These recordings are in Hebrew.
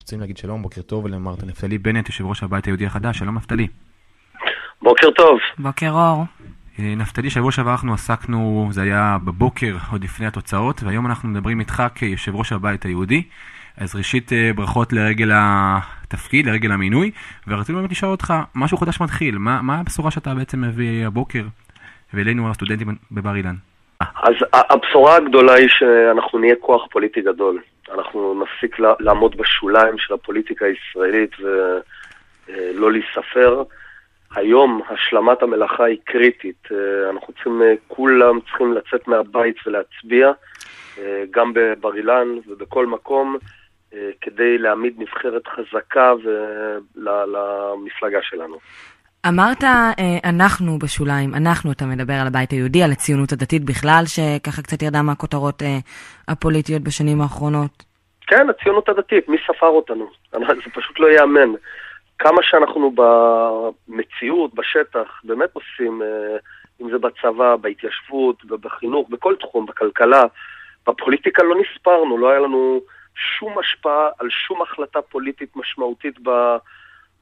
רוצים להגיד שלום, בוקר טוב ולמר נפתלי בנט, יושב ראש הבית היהודי החדש. שלום נפתלי. בוקר טוב. בוקר אור. נפתלי, שבוע שעבר אנחנו עסקנו, זה היה בבוקר עוד לפני התוצאות, והיום אנחנו מדברים איתך כיושב ראש הבית היהודי. אז ראשית ברכות לרגל התפקיד, לרגל המינוי, ורצינו באמת לשאול אותך, משהו חודש מתחיל, מה הבשורה שאתה בעצם מביא הבוקר ואלינו הסטודנטים בבר אילן? אז הבשורה הגדולה היא שאנחנו נהיה כוח פוליטי גדול. אנחנו נפסיק לעמוד בשוליים של הפוליטיקה הישראלית ולא להיספר. היום השלמת המלאכה היא קריטית. כולם צריכים לצאת מהבית ולהצביע, גם בבר אילן ובכל מקום, כדי להעמיד נבחרת חזקה למפלגה שלנו. אמרת אנחנו בשוליים, אתה מדבר על הבית היהודי, על הציונות הדתית בכלל, שככה קצת ירדה מהכותרות הפוליטיות בשנים האחרונות. כן, הציונות הדתית, מי ספר אותנו? זה פשוט לא יאמן. כמה שאנחנו במציאות, בשטח, באמת עושים, אם זה בצבא, בהתיישבות, בחינוך, בכל תחום, בכלכלה, בפוליטיקה לא נספרנו, לא היה לנו שום השפעה על שום החלטה פוליטית משמעותית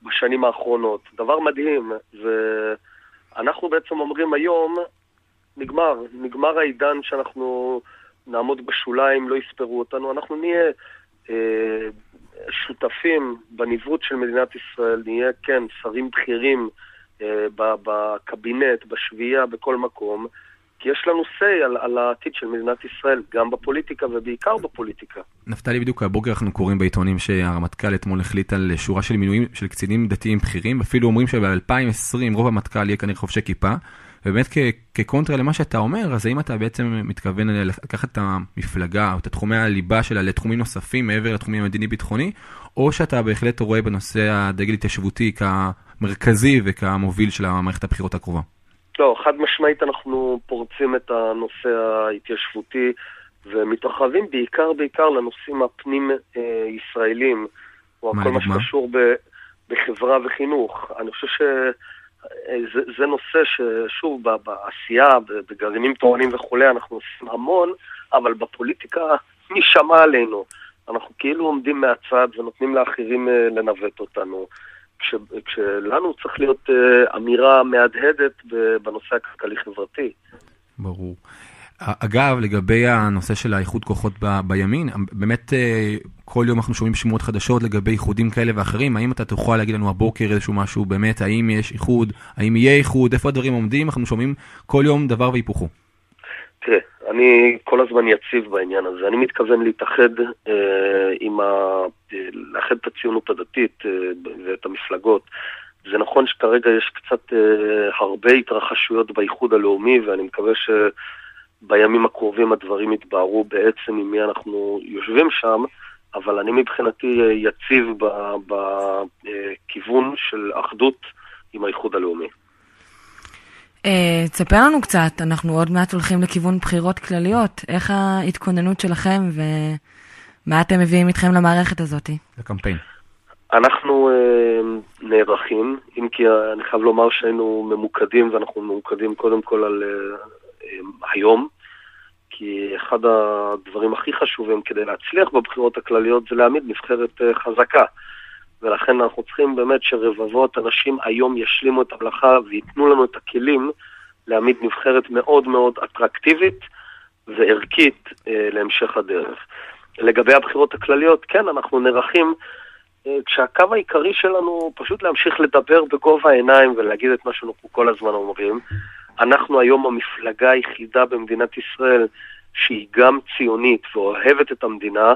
בשנים האחרונות. דבר מדהים, ואנחנו בעצם אומרים היום, נגמר העידן שאנחנו נעמוד בשוליים, לא יספרו אותנו, אנחנו נהיה שותפים בניווט של מדינת ישראל, נהיה כן שרים בכירים בקבינט, בשביעה, בכל מקום, כי יש לנו say על העתיד של מדינת ישראל, גם בפוליטיקה ובעיקר בפוליטיקה. נפתלי, בדיוק הבוקר אנחנו קוראים בעיתונים שהרמטכ"ל אתמול החליט על שורה של מינויים של קצינים דתיים בכירים, אפילו אומרים שב-2020 רוב המטכ"ל יהיה כנראה חובשי כיפה, ובאמת כקונטרה למה שאתה אומר, אז האם אתה בעצם מתכוון לקחת את המפלגה או את תחומי הליבה שלה לתחומים נוספים מעבר לתחומים המדיני-ביטחוני, או שאתה בהחלט רואה בנושא הדגל התיישבותי כמרכזי וכמוביל של המערכת הבחירות הקרובה? לא, חד משמעית אנחנו פורצים את הנושא ההתיישבותי ומתרחבים בעיקר לנושאים הפנים ישראלים, או כל מה שקשור בחברה וחינוך. אני חושב שזה נושא ששוב בעשייה, בגרעינים תורניים וכולי, אנחנו עושים המון, אבל בפוליטיקה נשמע עלינו. אנחנו כאילו עומדים מהצד ונותנים לאחרים לנווט אותנו. כשלנו צריך להיות אמירה מהדהדת בנושא הכלכלי-חברתי. ברור. אגב, לגבי הנושא של האיחוד כוחות בימין, באמת כל יום אנחנו שומעים שמועות חדשות לגבי איחודים כאלה ואחרים. האם אתה תוכל להגיד לנו הבוקר איזשהו משהו באמת, האם יש איחוד, האם יהיה איחוד, איפה הדברים עומדים? אנחנו שומעים כל יום דבר והיפוכו. תראה, אני כל הזמן יציב בעניין הזה. אני מתכוון להתאחד לאחד את הציונות הדתית ואת המפלגות. זה נכון שכרגע יש קצת הרבה התרחשויות באיחוד הלאומי, ואני מקווה שבימים הקרובים הדברים יתבהרו בעצם עם מי אנחנו יושבים שם, אבל אני מבחינתי יציב בכיוון של אחדות עם האיחוד הלאומי. תספר לנו קצת, אנחנו עוד מעט הולכים לכיוון בחירות כלליות. איך ההתכוננות שלכם ומה אתם מביאים איתכם למערכת הזאת? לקמפיין. אנחנו נערכים, אם כי אני חייב לומר שהיינו ממוקדים, ואנחנו ממוקדים קודם כל על היום, כי אחד הדברים הכי חשובים כדי להצליח בבחירות הכלליות זה להעמיד נבחרת חזקה. ולכן אנחנו צריכים באמת שרבבות אנשים היום ישלימו את המלאכה ויתנו לנו את הכלים להעמיד נבחרת מאוד מאוד אטרקטיבית וערכית להמשך הדרך. לגבי הבחירות הכלליות, כן, אנחנו נערכים, כשהקו העיקרי שלנו פשוט להמשיך לדבר בגובה העיניים ולהגיד את מה שאנחנו כל הזמן אומרים. אנחנו היום המפלגה היחידה במדינת ישראל שהיא גם ציונית ואוהבת את המדינה,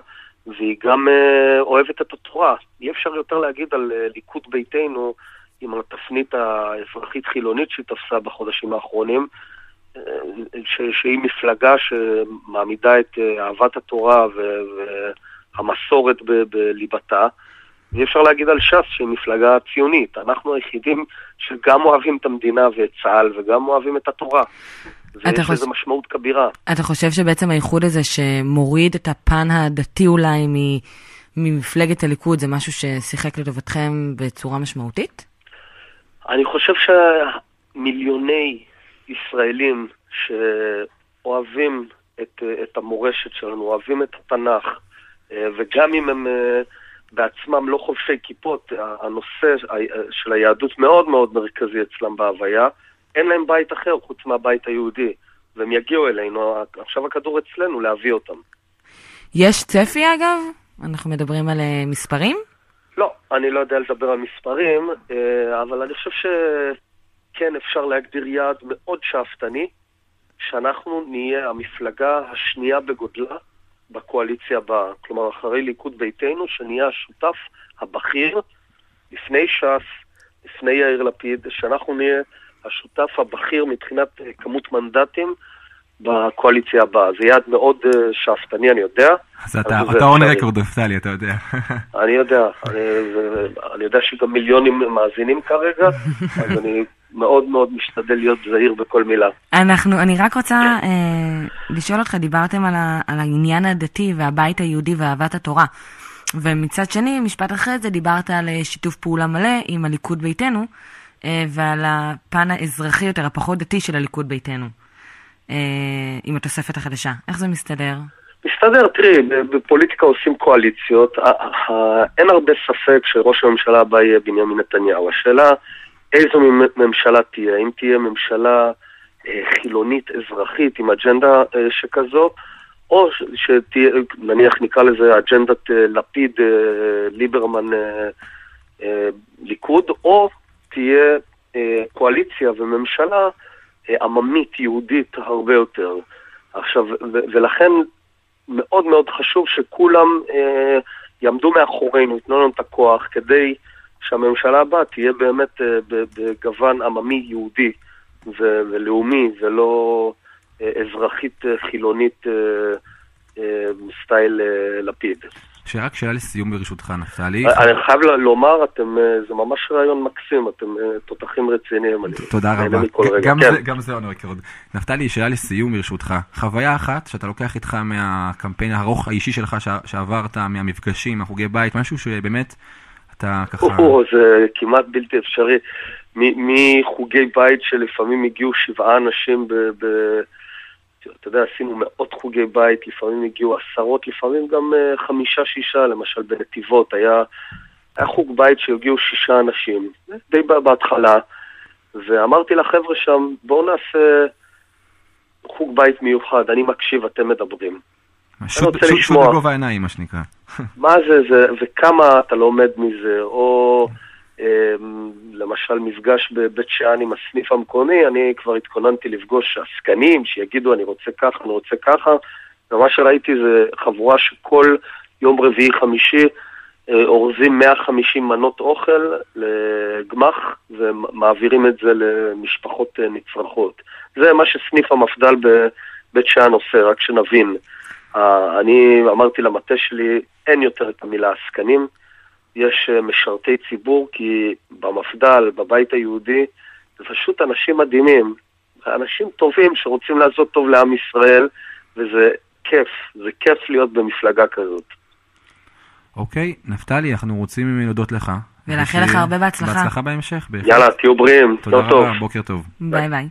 והיא גם אוהבת את התורה. אי אפשר יותר להגיד על ליכוד ביתנו עם התפנית האזרחית חילונית שהיא תפסה בחודשים האחרונים, שהיא מפלגה שמעמידה את אהבת התורה והמסורת בליבתה. ואי אפשר להגיד על ש"ס שהיא מפלגה ציונית. אנחנו היחידים שגם אוהבים את המדינה ואת צה"ל וגם אוהבים את התורה. ויש לזה משמעות כבירה. אתה חושב שבעצם הייחוד הזה שמוריד את הפן הדתי אולי ממפלגת הליכוד, זה משהו ששיחק לטובתכם בצורה משמעותית? אני חושב שמיליוני ישראלים שאוהבים את המורשת שלנו, אוהבים את התנ"ך, וגם אם הם בעצמם לא חובשי כיפות, הנושא של היהדות מאוד מאוד מרכזי אצלם בהוויה, אין להם בית אחר חוץ מהבית היהודי, והם יגיעו אלינו, עכשיו הכדור אצלנו להביא אותם. יש צפי אגב? אנחנו מדברים על מספרים? לא, אני לא יודע לדבר על מספרים, אבל אני חושב שכן אפשר להגדיר יעד מאוד שאפתני, שאנחנו נהיה המפלגה השנייה בגודלה בקואליציה הבאה. כלומר, אחרי ליכוד ביתנו, שנהיה השותף הבכיר, לפני ש"ס, לפני יאיר לפיד, שאנחנו נהיה השותף הבכיר מבחינת כמות מנדטים בקואליציה הבאה. זה יעד מאוד שאפתני, אני יודע. אז אתה און רקורד, נפתלי, אתה יודע. אני יודע. אני יודע שגם מיליונים מאזינים כרגע, אז אני מאוד מאוד משתדל להיות זהיר בכל מילה. אני רק רוצה לשאול אותך, דיברתם על העניין הדתי והבית היהודי ואהבת התורה. ומצד שני, משפט אחרי זה, דיברת על שיתוף פעולה מלא עם הליכוד ביתנו, ועל הפן האזרחי יותר, הפחות דתי של הליכוד ביתנו. עם התוספת החדשה. איך זה מסתדר? מסתדר, תראי, בפוליטיקה עושים קואליציות. אין הרבה ספק שראש הממשלה הבא יהיה בנימין נתניהו. השאלה, איזו ממשלה תהיה? אם תהיה ממשלה חילונית אזרחית עם אג'נדה שכזו, או שתהיה, נניח נקרא לזה אג'נדת לפיד, ליברמן, ליכוד, או תהיה קואליציה וממשלה עממית, יהודית הרבה יותר. עכשיו, ולכן מאוד מאוד חשוב שכולם יעמדו מאחורינו, יתנו לנו את הכוח, כדי שהממשלה הבאה תהיה באמת בגוון עממי יהודי ולאומי, ולא אזרחית חילונית סטייל לפיד. שרק שאלה לסיום ברשותך, נפתלי. אני חייב לומר, זה ממש רעיון מקסים, אתם תותחים רציניים. תודה רבה. גם זה און רקורד. נפתלי, שאלה לסיום ברשותך. חוויה אחת שאתה לוקח איתך מהקמפיין הארוך האישי שלך שעברת, מהמפגשים, מהחוגי בית, משהו שבאמת אתה ככה... זה כמעט בלתי אפשרי. מחוגי בית שלפעמים הגיעו 7 אנשים אתה יודע, עשינו מאות חוגי בית, לפעמים הגיעו 10, לפעמים גם 5-6, למשל בנתיבות, היה חוג בית שהגיעו 6 אנשים, די בהתחלה, ואמרתי לחבר'ה שם, בואו נעשה חוג בית מיוחד, אני מקשיב, אתם מדברים. שוט בגובה העיניים, מה שנקרא. מה זה, וכמה אתה לומד מזה, או... למשל מפגש בבית שאן עם הסניף המקומי, אני כבר התכוננתי לפגוש עסקנים שיגידו אני רוצה ככה, אני רוצה ככה, ומה שראיתי זה חבורה שכל יום רביעי חמישי אורזים 150 מנות אוכל לגמח ומעבירים את זה למשפחות נצרכות. זה מה שסניף המפדל בבית שאן עושה, רק שנבין. אני אמרתי למטה שלי, אין יותר את המילה עסקנים, יש משרתי ציבור, כי במפדל, בבית היהודי, זה פשוט אנשים מדהימים, אנשים טובים שרוצים לעשות טוב לעם ישראל, וזה כיף, זה כיף להיות במפלגה כזאת. אוקיי, נפתלי, אנחנו רוצים להודות לך. ולאחל לך הרבה בהצלחה. בהצלחה בהמשך. יאללה, תהיו בריאים. תודה רבה, בוקר טוב. ביי ביי.